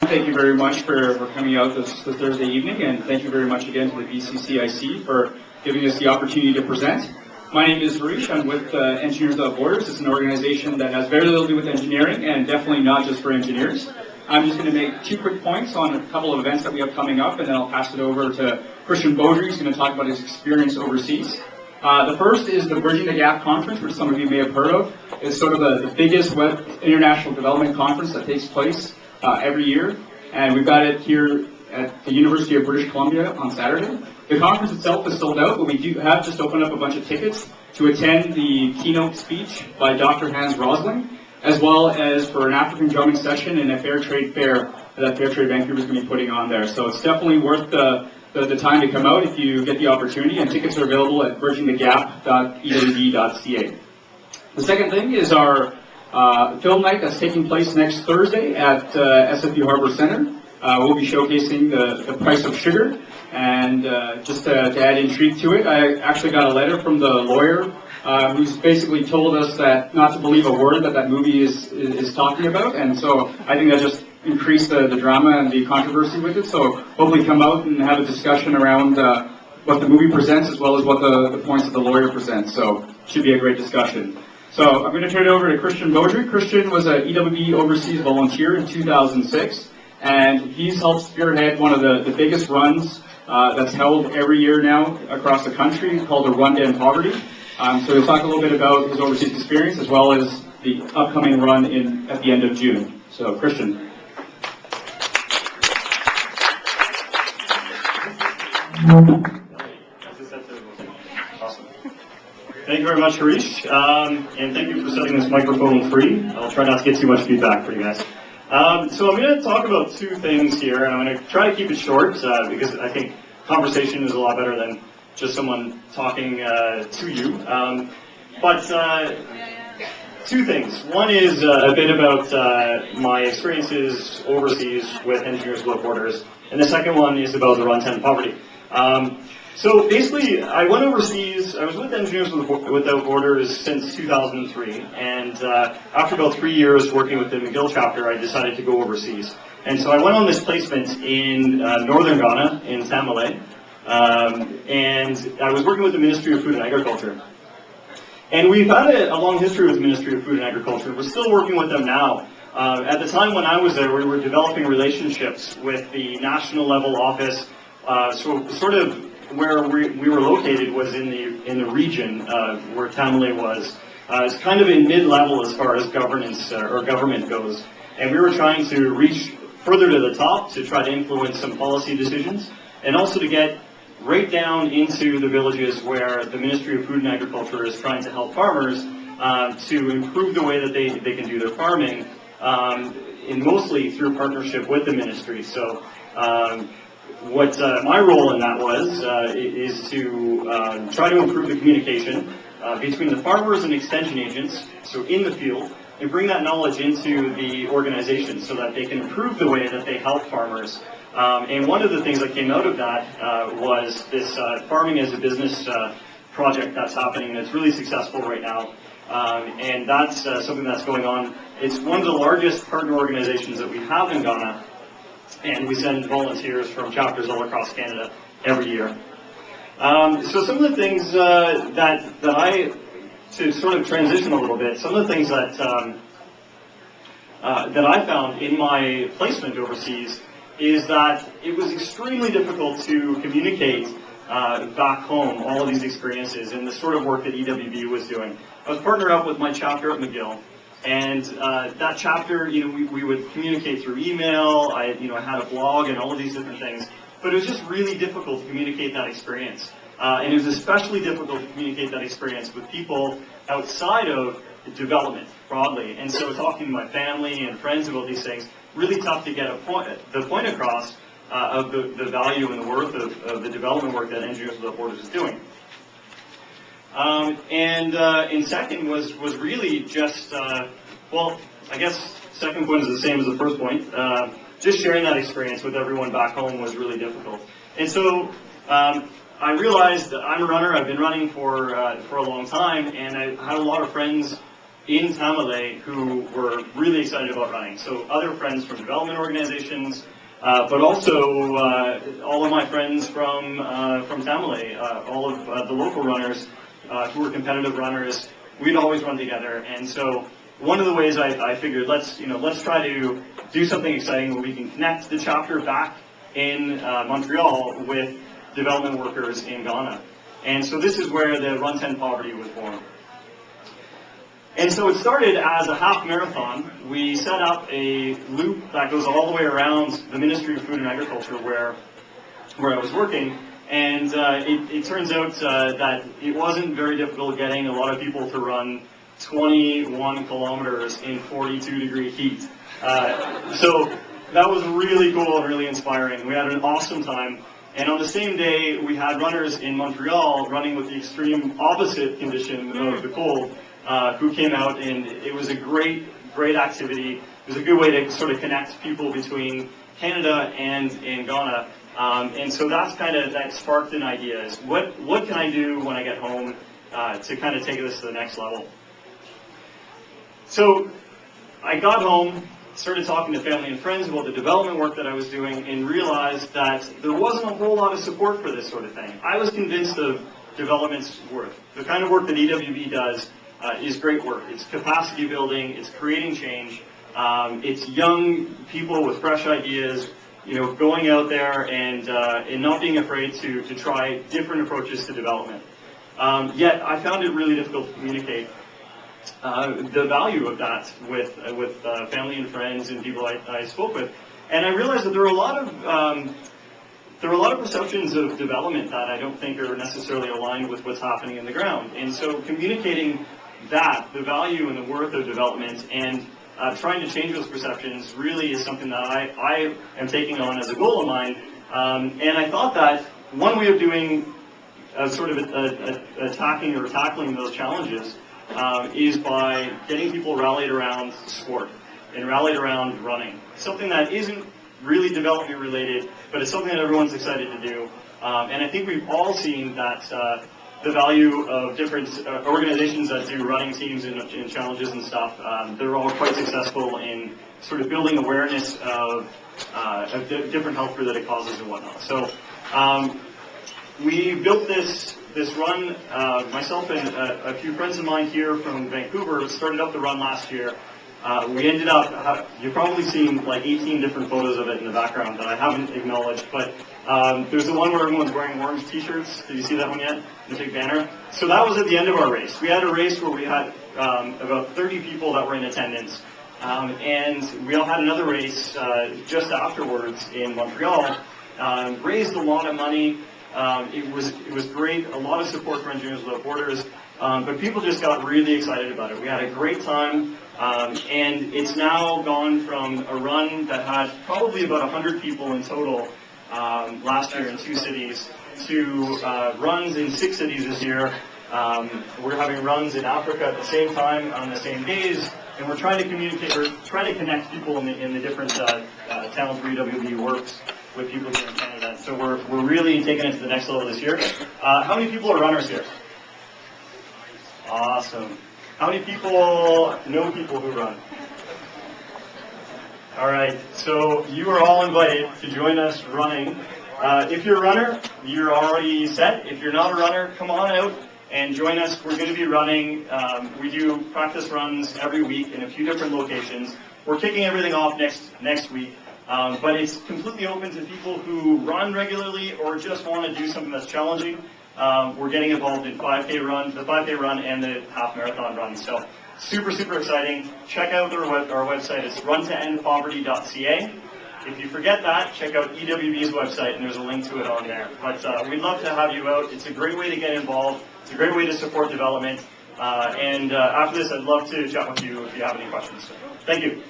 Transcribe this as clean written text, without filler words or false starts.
Thank you very much for coming out this Thursday evening, and thank you very much again to the BCCIC for giving us the opportunity to present. My name is Harish. I'm with Engineers Without Borders. It's an organization that has very little to do with engineering, and definitely not just for engineers. I'm just going to make 2 quick points on a couple of events that we have coming up, and then I'll pass it over to Christian Beaudry, who's going to talk about his experience overseas. The first is the Bridging the Gap conference, which some of you may have heard of. It's sort of the biggest international development conference that takes place every year, and we've got it here at the University of British Columbia on Saturday. The conference itself is sold out, but we do have just opened up a bunch of tickets to attend the keynote speech by Dr. Hans Rosling, as well as for an African drumming session and a fair trade fair that Fair Trade Vancouver is going to be putting on there. So it's definitely worth the time to come out if you get the opportunity, and tickets are available at bridgingthegap.ewb.ca. The second thing is our film night that's taking place next Thursday at SFU Harbor Center. We'll be showcasing the price of sugar, and just to add intrigue to it, I actually got a letter from the lawyer who's basically told us that not to believe a word that movie is talking about, and so I think that just increased the drama and the controversy with it. So hopefully come out and have a discussion around what the movie presents as well as what the points of the lawyer presents. So should be a great discussion. So I'm going to turn it over to Christian Beaudry. Christian was an EWB overseas volunteer in 2006, and he's helped spearhead one of the biggest runs that's held every year now across the country called the Run to End Poverty. So he'll talk a little bit about his overseas experience as well as the upcoming run at the end of June. So Christian. Awesome. Thank you very much, Harish, and thank you for setting this microphone free. I'll try not to get too much feedback for you guys. So I'm going to talk about 2 things here, and I'm going to try to keep it short because I think conversation is a lot better than just someone talking to you. But 2 things. One is a bit about my experiences overseas with Engineers Without Borders, and the second one is about the Run to End Poverty. So basically, I went overseas. I was with Engineers Without Borders since 2003, and after about 3 years working with the McGill chapter, I decided to go overseas. And so I went on this placement in northern Ghana, in Tamale, and I was working with the Ministry of Food and Agriculture. And we've had a long history with the Ministry of Food and Agriculture. We're still working with them now. At the time when I was there, we were developing relationships with the national level office. So sort of where we were located was in the region where Tamale was. It's kind of in mid-level as far as governance or government goes. And we were trying to reach further to the top to try to influence some policy decisions, and also to get right down into the villages where the Ministry of Food and Agriculture is trying to help farmers to improve the way that they can do their farming, and mostly through partnership with the ministry. So what my role in that was is to try to improve the communication between the farmers and extension agents, so in the field, and bring that knowledge into the organization so that they can improve the way that they help farmers. And one of the things that came out of that was this Farming as a Business project that's happening, and it's really successful right now. And that's something that's going on. It's one of the largest partner organizations that we have in Ghana, and we send volunteers from chapters all across Canada every year. So some of the things that I, to sort of transition a little bit, some of the things that that I found in my placement overseas is that it was extremely difficult to communicate back home all of these experiences and the sort of work that EWB was doing. I was partnered up with my chapter at McGill, and that chapter, we would communicate through email. I had a blog and all of these different things, but it was just really difficult to communicate that experience. And it was especially difficult to communicate that experience with people outside of development broadly. And so talking to my family and friends about these things, really tough to get the point across of the value and the worth of the development work that Engineers Without Borders is doing. And second was really just, well, I guess second point is the same as the first point. Just sharing that experience with everyone back home was really difficult. And so I realized that I'm a runner. I've been running for a long time, and I had a lot of friends in Tamale who were really excited about running. So other friends from development organizations, but also all of my friends from Tamale, all of the local runners who were competitive runners. We'd always run together, and so one of the ways I figured let's try to do something exciting where we can connect the chapter back in Montreal with development workers in Ghana. And so this is where the Run to End Poverty was born. And so it started as a half marathon. We set up a loop that goes all the way around the Ministry of Food and Agriculture where I was working. And it turns out that it wasn't very difficult getting a lot of people to run 21 kilometers in 42-degree heat. So that was really cool and really inspiring. We had an awesome time. And on the same day, we had runners in Montreal running with the extreme opposite condition of the cold, who came out, and it was a great activity. It was a good way to sort of connect people between Canada and Ghana. And so that sparked an idea: is what can I do when I get home to kind of take this to the next level? So I got home, started talking to family and friends about the development work that I was doing, and realized that there wasn't a whole lot of support for this sort of thing. I was convinced of development's work. The kind of work that EWB does is great work. It's capacity building, it's creating change, it's young people with fresh ideas, going out there and not being afraid to try different approaches to development. Yet I found it really difficult to communicate the value of that with family and friends and people I spoke with, and I realized that there are a lot of perceptions of development that I don't think are necessarily aligned with what's happening in the ground. And so communicating the value and the worth of development, and trying to change those perceptions really is something that I am taking on as a goal of mine. And I thought that one way of doing sort of attacking or tackling those challenges is by getting people rallied around sport and rallied around running. Something that isn't really development related, but it's something that everyone's excited to do. And I think we've all seen that the value of different organizations that do running teams and challenges and stuff. They're all quite successful in sort of building awareness of different health-related causes and whatnot. So we built this run, myself and a few friends of mine here from Vancouver started up the run last year. We ended up, you've probably seen like 18 different photos of it in the background that I haven't acknowledged, but there's the one where everyone's wearing orange t-shirts. Did you see that one yet? The big banner? So that was at the end of our race. We had a race where we had about 30 people that were in attendance, and we all had another race just afterwards in Montreal, raised a lot of money. It was great, a lot of support for Engineers Without Borders, but people just got really excited about it. We had a great time, and it's now gone from a run that had probably about 100 people in total last year in 2 cities to runs in 6 cities this year. We're having runs in Africa at the same time on the same days, and we're trying to communicate, we're trying to connect people in the different towns where EWB works with people here in Canada. So we're really taking it to the next level this year. How many people are runners here? Awesome. How many people know people who run? All right, so you are all invited to join us running. If you're a runner, you're already set. If you're not a runner, come on out and join us. We're going to be running. We do practice runs every week in a few different locations. We're kicking everything off next week. But it's completely open to people who run regularly or just want to do something that's challenging. We're getting involved in the 5K run and the half marathon run. So super exciting. Check out our website. It's runtoendpoverty.ca. If you forget that, check out EWB's website, and there's a link to it on there. But we'd love to have you out. It's a great way to get involved. It's a great way to support development. And after this, I'd love to chat with you if you have any questions. Thank you.